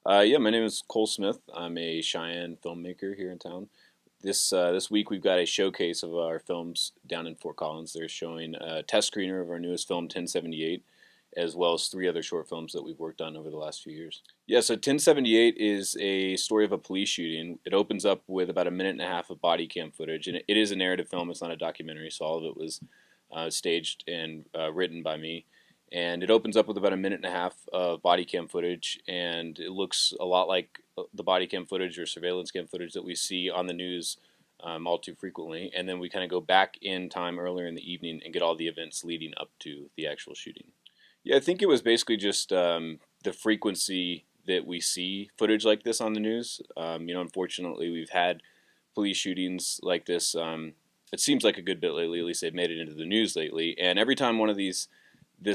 Yeah, my name is Cole Smith. I'm a Cheyenne filmmaker here in town. This week we've got a showcase of our films down in Fort Collins. They're showing a test screener of our newest film, 1078, as well as three other short films that we've worked on over the last few years. Yeah, so 1078 is a story of a police shooting. It opens up with about a minute and a half of body cam footage, and it is a narrative film. It's not a documentary, so all of it was staged and written by me. And it opens up with about a minute and a half of body cam footage, and it looks a lot like the body cam footage or surveillance cam footage that we see on the news all too frequently. And then we kind of go back in time earlier in the evening and get all the events leading up to the actual shooting. Yeah, I think it was basically just the frequency that we see footage like this on the news. Unfortunately, we've had police shootings like this. It seems like a good bit lately. At least they've made it into the news lately. And every time one of this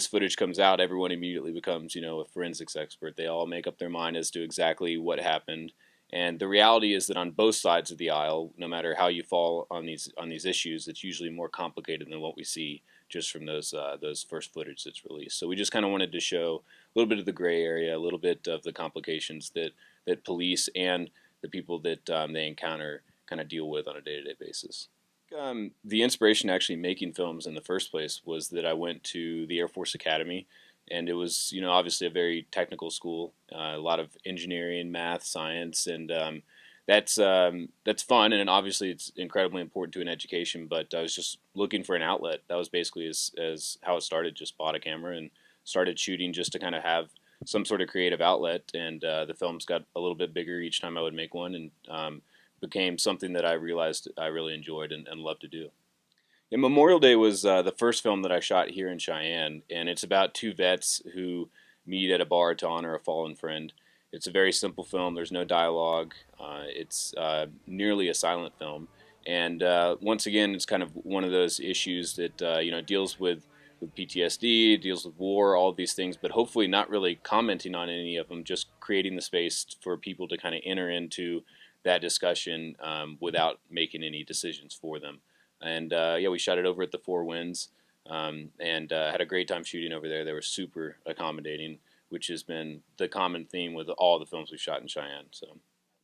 footage comes out, everyone immediately becomes, a forensics expert. They all make up their mind as to exactly what happened. And the reality is that on both sides of the aisle, no matter how you fall on these issues, it's usually more complicated than what we see just from those first footage that's released. So we just kind of wanted to show a little bit of the gray area, a little bit of the complications that police and the people that they encounter kind of deal with on a day-to-day basis. The inspiration to actually making films in the first place was that I went to the Air Force Academy, and it was, obviously a very technical school, a lot of engineering, math, science, and that's fun, and obviously it's incredibly important to an education, but I was just looking for an outlet. That was basically as how it started. Just bought a camera and started shooting just to kind of have some sort of creative outlet, and the films got a little bit bigger each time I would make one, and became something that I realized I really enjoyed and loved to do. And Memorial Day was the first film that I shot here in Cheyenne, and it's about two vets who meet at a bar to honor a fallen friend. It's a very simple film. There's no dialogue. It's nearly a silent film, and once again, it's kind of one of those issues that deals with PTSD, deals with war, all of these things, but hopefully not really commenting on any of them, just creating the space for people to kind of enter into that discussion without making any decisions for them. And we shot it over at the Four Winds, and had a great time shooting over there. They were super accommodating, which has been the common theme with all the films we've shot in Cheyenne. So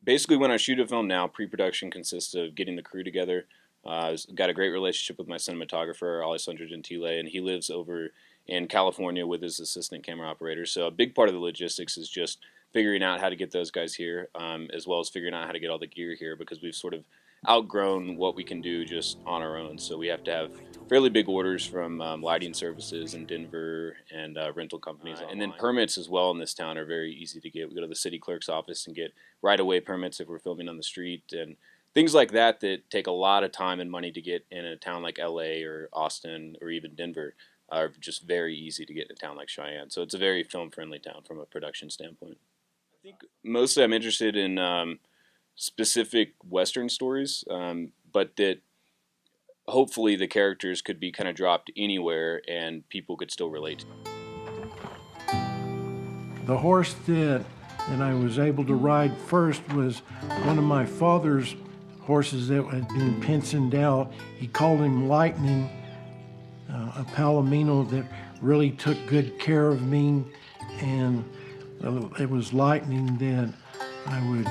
basically, when I shoot a film now, pre-production consists of getting the crew together. I've got a great relationship with my cinematographer, Alessandro Gentile, and he lives over in California with his assistant camera operator. So a big part of the logistics is just figuring out how to get those guys here, as well as figuring out how to get all the gear here, because we've sort of outgrown what we can do just on our own. So we have to have fairly big orders from lighting services in Denver and rental companies. And then permits as well in this town are very easy to get. We go to the city clerk's office and get right-of-way permits if we're filming on the street, and things like that take a lot of time and money to get in a town like LA or Austin or even Denver are just very easy to get in a town like Cheyenne. So it's a very film-friendly town from a production standpoint. I think mostly I'm interested in specific Western stories, but that hopefully the characters could be kind of dropped anywhere and people could still relate to them. The horse that I was able to ride first was one of my father's horses that had been pensioned out. He called him Lightning, a Palomino that really took good care of me, and it was Lightning that I would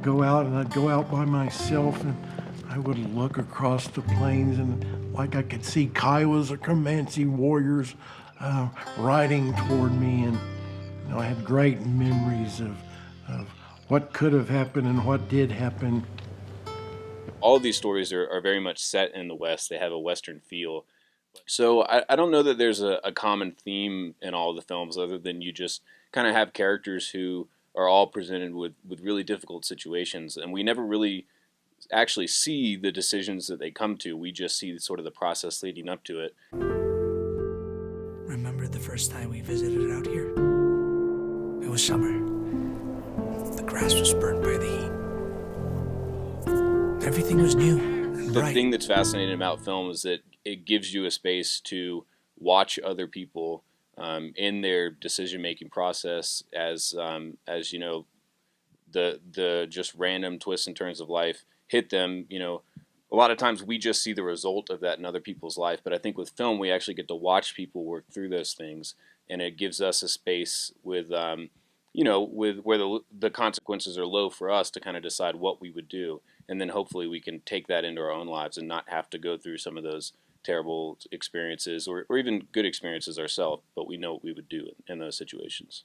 go out, and I'd go out by myself, and I would look across the plains, and like I could see Kiowas or Comanche warriors riding toward me, and I had great memories of what could have happened and what did happen. All of these stories are very much set in the West. They have a Western feel. So I don't know that there's a common theme in all of the films, other than you just kind of have characters who are all presented with really difficult situations, and we never really actually see the decisions that they come to. We just see sort of the process leading up to it. Remember the first time we visited out here? It was summer. The grass was burnt by the heat. Everything was new and bright. The thing that's fascinating about film is that it gives you a space to watch other people in their decision-making process as the just random twists and turns of life hit them. A lot of times we just see the result of that in other people's life, but I think with film we actually get to watch people work through those things, and it gives us a space with you know, with where the consequences are low for us to kind of decide what we would do, and then hopefully we can take that into our own lives and not have to go through some of those terrible experiences or even good experiences ourselves, but we know what we would do in those situations.